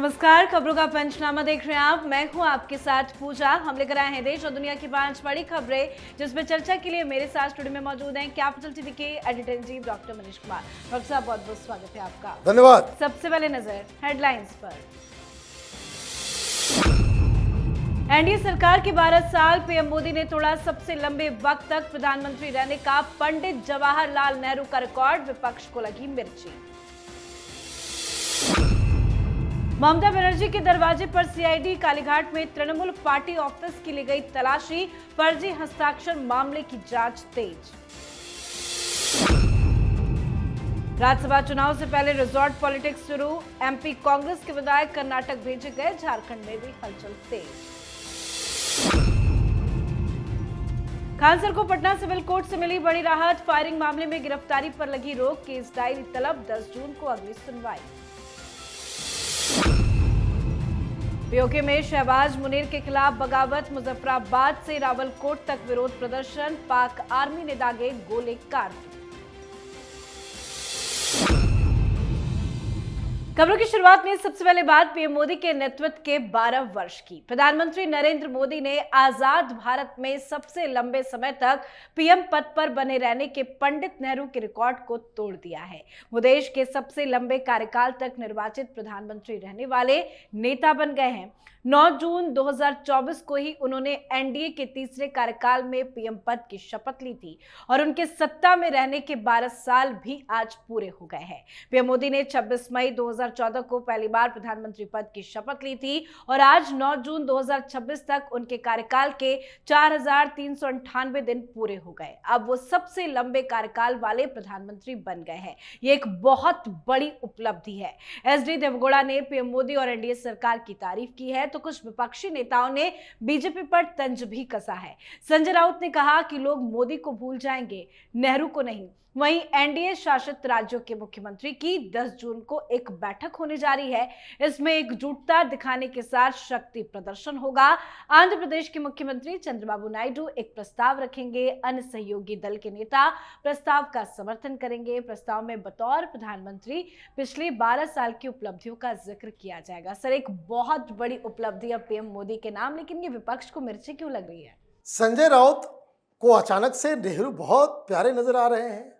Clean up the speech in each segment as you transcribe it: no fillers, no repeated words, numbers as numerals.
नमस्कार, खबरों का पंचनामा देख रहे हैं आप। मैं हूं आपके साथ पूजा। हम लेकर आए हैं देश और दुनिया की 5 बड़ी खबरें, जिसमें चर्चा के लिए मेरे साथ स्टूडियो में मौजूद हैं कैपिटल टीवी के editor in chief doctor Manish Kumar. Doctor साहब, बहुत बहुत स्वागत है आपका। धन्यवाद। सबसे पहले नजर हेडलाइंस पर। एनडीए सरकार के 12 साल, पीएम मोदी ने तोड़ा सबसे लंबे वक्त तक प्रधानमंत्री रहने का पंडित जवाहरलाल नेहरू का रिकॉर्ड, विपक्ष को लगी मिर्ची। ममता बनर्जी के दरवाजे पर सीआईडी, कालीघाट में तृणमूल पार्टी ऑफिस की ली गई तलाशी, फर्जी हस्ताक्षर मामले की जांच तेज। राज्यसभा चुनाव से पहले रिजॉर्ट पॉलिटिक्स शुरू, एमपी कांग्रेस के विधायक कर्नाटक भेजे गए, झारखंड में भी हलचल तेज। खान सर को पटना सिविल कोर्ट से मिली बड़ी राहत, फायरिंग मामले में गिरफ्तारी पर लगी रोक, केस डायरी तलब, 10 जून को अगली सुनवाई। पीओके में शहबाज मुनीर के खिलाफ बगावत, मुजफ्फराबाद से रावलकोट तक विरोध प्रदर्शन, पाक आर्मी ने दागे गोले कारतूस। खबरों की शुरुआत में सबसे पहले बात पीएम मोदी के नेतृत्व के 12 वर्ष की। प्रधानमंत्री नरेंद्र मोदी ने आजाद भारत में सबसे लंबे समय तक पीएम पद पर बने रहने के पंडित नेहरू के रिकॉर्ड को तोड़ दिया है। वो देश के सबसे लंबे कार्यकाल तक निर्वाचित प्रधानमंत्री रहने वाले नेता बन गए हैं। 9 जून 2024 को ही उन्होंने एनडीए के तीसरे कार्यकाल में पीएम पद की शपथ ली थी और उनके सत्ता में रहने के 12 साल भी आज पूरे हो गए हैं। पीएम मोदी ने 26 मई 2014 को पहली बार प्रधानमंत्री पद की शपथ ली थी और आज 9 जून 2026 तक उनके कार्यकाल के 4398 दिन पूरे हो गए। अब वो सबसे लंबे कार्यकाल वाले प्रधानमंत्री बन गए हैं। ये एक बहुत बड़ी उपलब्धि है। एसडी देवगौड़ा ने पीएम मोदी और एनडीए सरकार की तारीफ की है, तो कुछ विपक्षी नेताओं ने बीजेपी पर तंज भी कसा है। संजय राउत ने कहा कि लोग मोदी को भूल जाएंगे, नेहरू को नहीं। वहीं एनडीए शासित राज्यों के मुख्यमंत्री की 10 जून को एक बैठक होने जा रही है। इसमें एकजुटता दिखाने के साथ शक्ति प्रदर्शन होगा। आंध्र प्रदेश के मुख्यमंत्री चंद्रबाबू नायडू एक प्रस्ताव रखेंगे। अन्य सहयोगी दल के नेता प्रस्ताव का समर्थन करेंगे। प्रस्ताव में बतौर प्रधानमंत्री पिछले 12 साल की उपलब्धियों का जिक्र किया जाएगा। सर, एक बहुत बड़ी उपलब्धि है पीएम मोदी के नाम, लेकिन ये विपक्ष को मिर्ची क्यों लग रही है? संजय राउत को अचानक से नेहरू बहुत प्यारे नजर आ रहे हैं।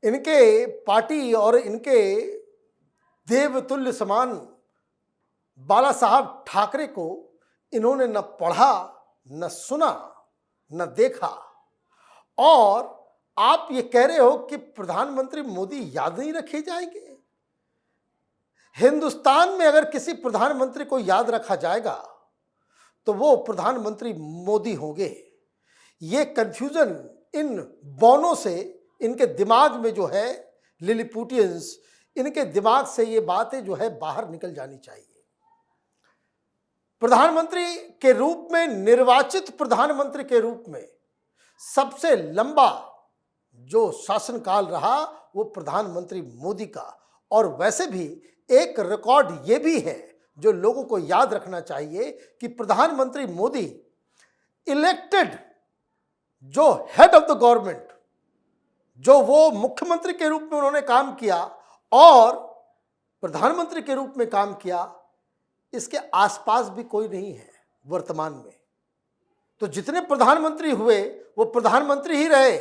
इनके पार्टी और इनके देवतुल्य समान बाला साहब ठाकरे को इन्होंने न पढ़ा, न सुना, न देखा, और आप ये कह रहे हो कि प्रधानमंत्री मोदी याद नहीं रखे जाएंगे। हिंदुस्तान में अगर किसी प्रधानमंत्री को याद रखा जाएगा तो वो प्रधानमंत्री मोदी होंगे। ये कंफ्यूजन इन बौनों से, इनके दिमाग में जो है लिलीपुटियंस, इनके दिमाग से ये बातें जो है बाहर निकल जानी चाहिए। प्रधानमंत्री के रूप में, निर्वाचित प्रधानमंत्री के रूप में सबसे लंबा जो शासनकाल रहा वो प्रधानमंत्री मोदी का। और वैसे भी एक रिकॉर्ड ये भी है जो लोगों को याद रखना चाहिए कि प्रधानमंत्री मोदी इलेक्टेड जो हेड ऑफ द गवर्नमेंट, जो वो मुख्यमंत्री के रूप में उन्होंने काम किया और प्रधानमंत्री के रूप में काम किया, इसके आसपास भी कोई नहीं है वर्तमान में। तो जितने प्रधानमंत्री हुए वो प्रधानमंत्री ही रहे।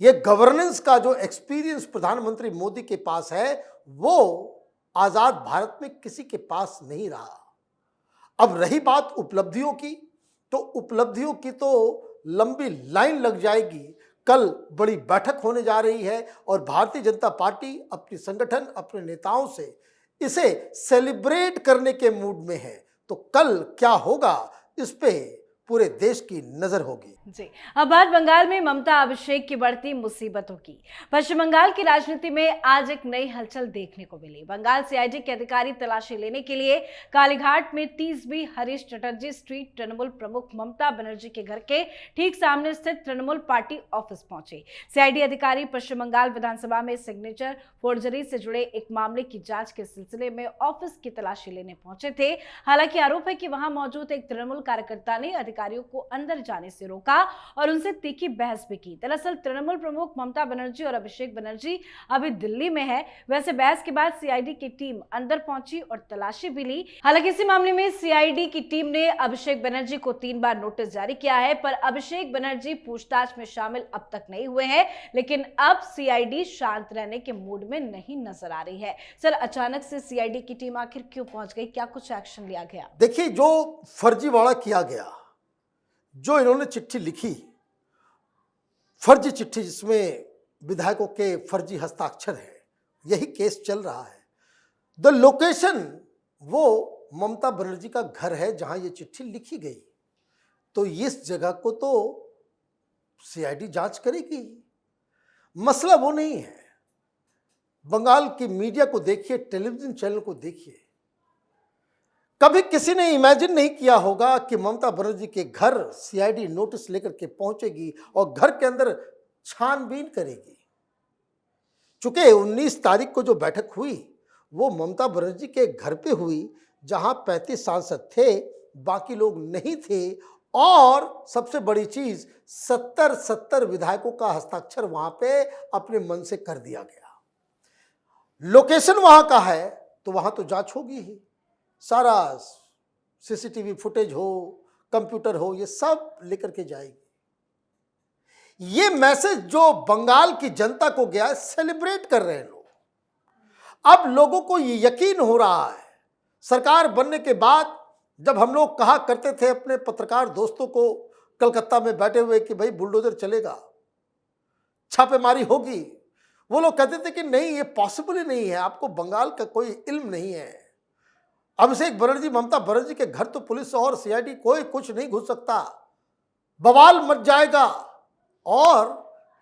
ये गवर्नेंस का जो एक्सपीरियंस प्रधानमंत्री मोदी के पास है वो आजाद भारत में किसी के पास नहीं रहा। अब रही बात उपलब्धियों की, तो उपलब्धियों की तो लंबी लाइन लग जाएगी। कल बड़ी बैठक होने जा रही है और भारतीय जनता पार्टी अपने संगठन, अपने नेताओं से इसे सेलिब्रेट करने के मूड में है। तो कल क्या होगा इस पे पूरे देश की नजर होगी। जी, अब बात बंगाल में ममता अभिषेक की बढ़ती मुसीबतों की। पश्चिम बंगाल की राजनीति में आज एक नई हलचल देखने को मिली। बंगाल सीआईडी के अधिकारी तलाशी लेने के लिए कालीघाट में 30B हरीश चटर्जी स्ट्रीट तृणमूल प्रमुख ममता बनर्जी के घर के ठीक सामने स्थित तृणमूल पार्टी ऑफिस पहुंचे। सीआईडी अधिकारी पश्चिम बंगाल विधानसभा में सिग्नेचर फोर्जरी से जुड़े एक मामले की जांच के सिलसिले में ऑफिस की तलाशी लेने पहुंचे थे। हालांकि आरोप है कि वहां मौजूद एक तृणमूल कार्यकर्ता ने अधिकारियों को अंदर जाने से रोका और उनसे तीखी बहस भी की। दरअसल तृणमूल प्रमुख ममता बनर्जी और अभिषेक बनर्जी अभी दिल्ली में है। वैसे बहस के बाद सीआईडी की टीम अंदर पहुंची और तलाशी भी ली। हालांकि इसी मामले में सीआईडी की टीम ने अभिषेक बनर्जी को 3 बार नोटिस जारी किया है, पर अभिषेक बनर्जी पूछताछ में शामिल अब तक नहीं हुए हैं। लेकिन अब सीआईडी शांत रहने के मूड में नहीं नजर आ रही है। सर, अचानक से सीआईडी की टीम आखिर क्यों पहुंच गई? क्या कुछ एक्शन लिया गया? देखिए, जो फर्जीवाड़ा किया गया, जो इन्होंने चिट्ठी लिखी, फर्जी चिट्ठी जिसमें विधायकों के फर्जी हस्ताक्षर है, यही केस चल रहा है। द लोकेशन वो ममता बनर्जी का घर है जहां ये चिट्ठी लिखी गई। तो इस जगह को तो सीआईडी जांच करेगी, मसला वो नहीं है। बंगाल की मीडिया को देखिए, टेलीविजन चैनल को देखिए, कभी किसी ने इमेजिन नहीं किया होगा कि ममता बनर्जी के घर सीआईडी नोटिस लेकर के पहुंचेगी और घर के अंदर छानबीन करेगी। चूंकि 19 तारीख को जो बैठक हुई वो ममता बनर्जी के घर पे हुई, जहां 35 सांसद थे, बाकी लोग नहीं थे, और सबसे बड़ी चीज 70 विधायकों का हस्ताक्षर वहां पे अपने मन से कर दिया गया। लोकेशन वहां का है तो वहां तो जांच होगी ही, सारा सीसीटीवी फुटेज हो, कंप्यूटर हो, ये सब लेकर के जाएगी। ये मैसेज जो बंगाल की जनता को गया, सेलिब्रेट कर रहे हैं लोग। अब लोगों को ये यकीन हो रहा है, सरकार बनने के बाद जब हम लोग कहा करते थे अपने पत्रकार दोस्तों को कलकत्ता में बैठे हुए कि भाई बुलडोजर चलेगा, छापेमारी होगी, वो लोग कहते थे कि नहीं, ये पॉसिबल ही नहीं है, आपको बंगाल का कोई इल्म नहीं है। अभिषेक बनर्जी, ममता बनर्जी के घर तो पुलिस और सीआईडी कोई कुछ नहीं घुस सकता, बवाल मच जाएगा। और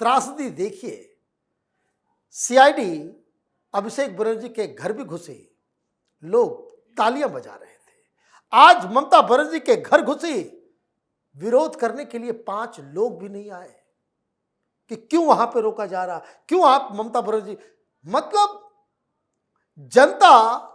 त्रासदी देखिए, सीआईडी अभिषेक बनर्जी के घर भी घुसी, लोग तालियां बजा रहे थे। आज ममता बनर्जी के घर घुसी, विरोध करने के लिए 5 लोग भी नहीं आए कि क्यों वहां पे रोका जा रहा, क्यों आप ममता बनर्जी, मतलब जनता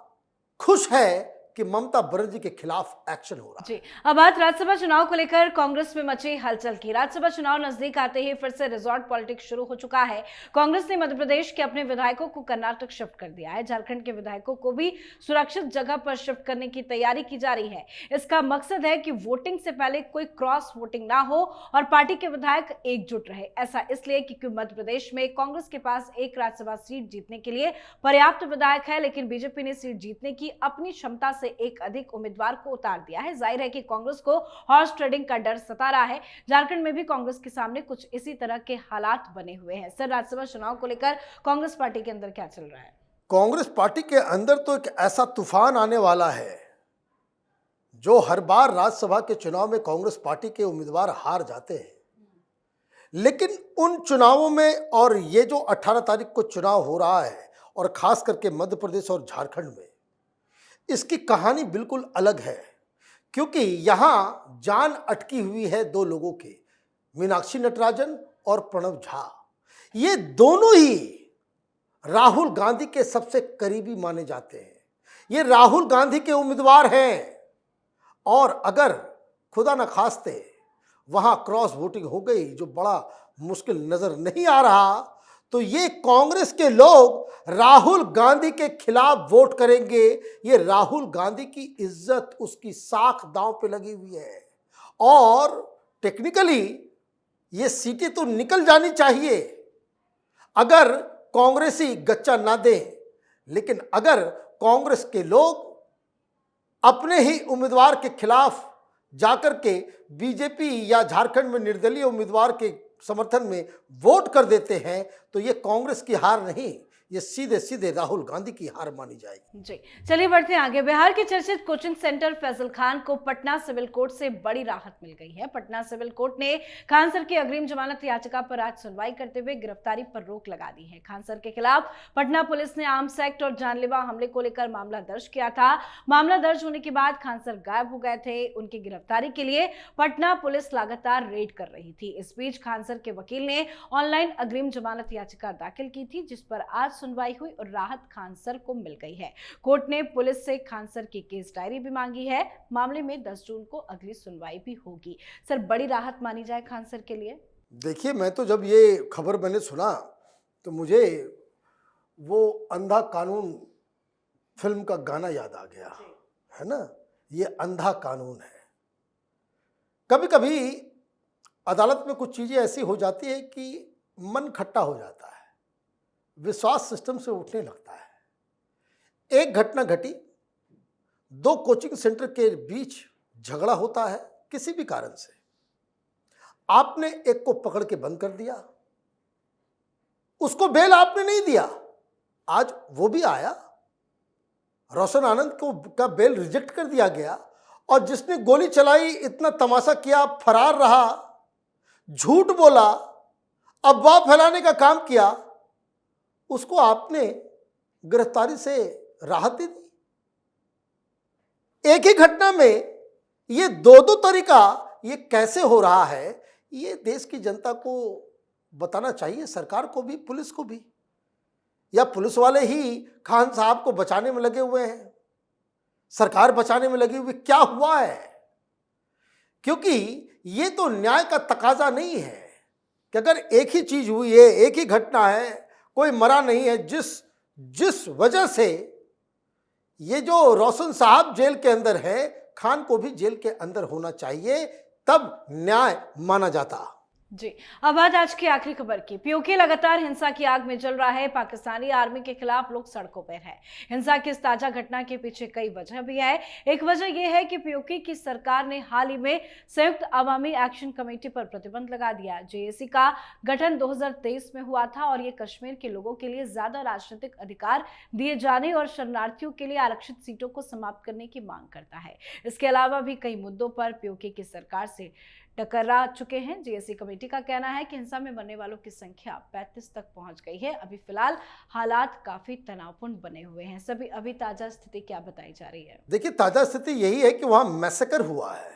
खुश है कि ममता बनर्जी के खिलाफ एक्शन हो रहा है। जी, अब बात राज्यसभा चुनाव को लेकर कांग्रेस में मची हलचल की। राज्यसभा चुनाव नजदीक आते ही फिर से रिजॉर्ट पॉलिटिक्स शुरू हो चुका है। कांग्रेस ने मध्य प्रदेश के अपने विधायकों को कर्नाटक शिफ्ट कर दिया है। झारखंड के विधायकों को भी सुरक्षित जगह पर शिफ्ट करने की तैयारी की जा रही है। इसका मकसद है कि वोटिंग से पहले कोई क्रॉस वोटिंग ना हो और पार्टी के विधायक एकजुट रहे। ऐसा इसलिए क्योंकि मध्य प्रदेश में कांग्रेस के पास एक राज्यसभा सीट जीतने के लिए पर्याप्त विधायक है, लेकिन बीजेपी ने सीट जीतने की अपनी क्षमता से एक अधिक उम्मीदवार को उतार दिया है। जाहिर है कि कांग्रेस को हॉर्स ट्रेडिंग का डर सता रहा है। झारखंड में भी कांग्रेस के सामने कुछ इसी तरह के हालात बने हुए हैं। सर, राज्यसभा चुनाव को लेकर कांग्रेस पार्टी के अंदर क्या चल रहा है? कांग्रेस पार्टी के अंदर तो एक ऐसा तूफान आने वाला है, जो हर बार राज्यसभा के चुनाव में कांग्रेस पार्टी के उम्मीदवार हार जाते हैं, लेकिन उन चुनावों में, और ये जो 18 तारीख को चुनाव हो रहा है, और खास करके मध्य प्रदेश और झारखंड में, इसकी कहानी बिल्कुल अलग है। क्योंकि यहां जान अटकी हुई है 2 लोगों की, मीनाक्षी नटराजन और प्रणव झा। ये दोनों ही राहुल गांधी के सबसे करीबी माने जाते हैं। ये राहुल गांधी के उम्मीदवार हैं, और अगर खुदा न खास्ते वहां क्रॉस वोटिंग हो गई, जो बड़ा मुश्किल नजर नहीं आ रहा, तो ये कांग्रेस के लोग राहुल गांधी के खिलाफ वोट करेंगे। ये राहुल गांधी की इज्जत, उसकी साख दांव पे लगी हुई है, और टेक्निकली ये सीटें तो निकल जानी चाहिए अगर कांग्रेसी गच्चा ना दे। लेकिन अगर कांग्रेस के लोग अपने ही उम्मीदवार के खिलाफ जाकर के बीजेपी या झारखंड में निर्दलीय उम्मीदवार के समर्थन में वोट कर देते हैं, तो ये कांग्रेस की हार नहीं, ये सीधे सीधे राहुल गांधी की हार मानी जाएगी। जी, चलिए बढ़ते हैं आगे। बिहार के चर्चित कोचिंग सेंटर फैजल खान को पटना सिविल कोर्ट से बड़ी राहत मिल गई है। पटना सिविल कोर्ट ने खान सर की अग्रिम जमानत याचिका पर आज सुनवाई करते हुए गिरफ्तारी पर रोक लगा दी है। खान सर के खिलाफ पटना पुलिस ने आर्म्स एक्ट और जानलेवा हमले को लेकर मामला दर्ज किया था। मामला दर्ज होने के बाद खान सर गायब हो गए थे। उनकी गिरफ्तारी के लिए पटना पुलिस लगातार रेड कर रही थी। इस बीच खान सर के वकील ने ऑनलाइन अग्रिम जमानत याचिका दाखिल की थी, जिस पर आज सुनवाई हुई और राहत खान सर को मिल गई है। कोर्ट ने पुलिस से खान सर की केस डायरी भी मांगी है। मामले में 10 जून को अगली सुनवाई भी होगी। सर, बड़ी राहत मानी जाए खान सर के लिए? देखिए, मैं तो जब ये खबर मैंने सुना तो मुझे वो अंधा कानून फिल्म का गाना याद आ गया, है ना। ये अंधा कानून है। कभी कभी अदालत में कुछ चीजें ऐसी हो जाती है कि मन खट्टा हो जाता है, विश्वास सिस्टम से उठने लगता है। एक घटना घटी, 2 कोचिंग सेंटर के बीच झगड़ा होता है किसी भी कारण से। आपने एक को पकड़ के बंद कर दिया, उसको बेल आपने नहीं दिया। आज वो भी आया, रोशन आनंद को का बेल रिजेक्ट कर दिया गया, और जिसने गोली चलाई, इतना तमाशा किया, फरार रहा, झूठ बोला, अफवाह फैलाने का काम किया, उसको आपने गिरफ्तारी से राहत दे दी। एक ही घटना में ये दो तरीका, ये कैसे हो रहा है, ये देश की जनता को बताना चाहिए, सरकार को भी, पुलिस को भी। या पुलिस वाले ही खान साहब को बचाने में लगे हुए हैं, सरकार बचाने में लगी हुई, क्या हुआ है? क्योंकि ये तो न्याय का तकाजा नहीं है कि अगर एक ही चीज हुई है, एक ही घटना है, कोई मरा नहीं है, जिस वजह से ये जो रोशन साहब जेल के अंदर है, खान को भी जेल के अंदर होना चाहिए, तब न्याय माना जाता। जी, अब बात आज की आखिरी खबर की। पीओके लगातार हिंसा की आग में जल रहा है। पाकिस्तानी आर्मी के खिलाफ लोग सड़कों पर हैं। हिंसा की इस ताजा घटना के पीछे कई वजह भी है। एक वजह यह है कि पीओके की सरकार ने हाल ही में संयुक्त अवामी एक्शन कमेटी पर प्रतिबंध लगा दिया। जेएसी का गठन 2023 में हुआ था और ये कश्मीर के लोगों के लिए ज्यादा राजनीतिक अधिकार दिए जाने और शरणार्थियों के लिए आरक्षित सीटों को समाप्त करने की मांग करता है। इसके अलावा भी कई मुद्दों पर पीओके की सरकार से टकरा चुके हैं। जेएसी कमेटी का कहना है कि हिंसा में मरने वालों की संख्या 35 तक पहुंच गई है। अभी फिलहाल हालात काफी तनावपूर्ण बने हुए हैं। सभी अभी ताजा स्थिति क्या बताई जा रही है? देखिए, ताजा स्थिति यही है कि वहां मैसेकर हुआ है,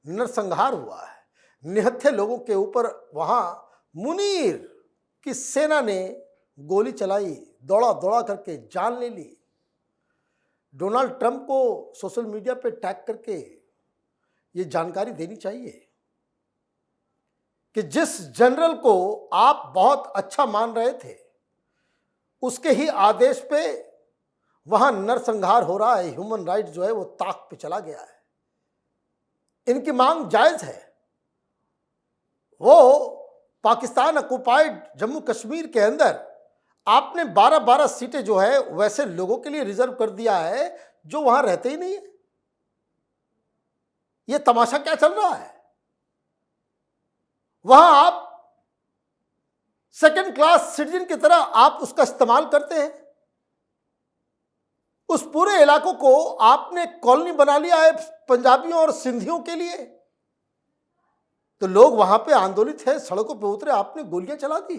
नरसंहार हुआ है, निहत्थे लोगों के ऊपर वहां मुनीर की सेना ने गोली चलाई, दौड़ा दौड़ा करके जान ले ली। डोनाल्ड ट्रंप को सोशल मीडिया पे टैग करके ये जानकारी देनी चाहिए कि जिस जनरल को आप बहुत अच्छा मान रहे थे, उसके ही आदेश पे वहां नरसंहार हो रहा है। ह्यूमन राइट जो है वो ताक पे चला गया है। इनकी मांग जायज है। वो पाकिस्तान ऑक्युपाइड जम्मू कश्मीर के अंदर आपने 12-12 सीटें जो है वैसे लोगों के लिए रिजर्व कर दिया है जो वहां रहते ही नहीं है। ये तमाशा क्या चल रहा है? वहां आप सेकंड क्लास सिटीजन की तरह आप उसका इस्तेमाल करते हैं। उस पूरे इलाकों को आपने कॉलोनी बना लिया है पंजाबियों और सिंधियों के लिए। तो लोग वहां पे आंदोलित है, सड़कों पे उतरे, आपने गोलियां चला दी।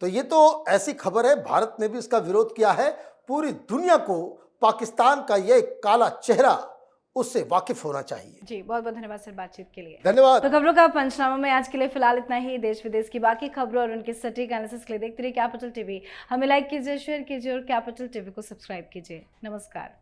तो ये तो ऐसी खबर है, भारत ने भी इसका विरोध किया है। पूरी दुनिया को पाकिस्तान का ये काला चेहरा उससे वाकिफ होना चाहिए। जी, बहुत बहुत धन्यवाद सर बातचीत के लिए। धन्यवाद। तो खबरों का पंचनामा में आज के लिए फिलहाल इतना ही। देश विदेश की बाकी खबरों और उनके सटीक एनालिसिस के लिए देखते रहिए कैपिटल टीवी। हमें लाइक कीजिए, शेयर कीजिए और कैपिटल टीवी को सब्सक्राइब कीजिए। नमस्कार।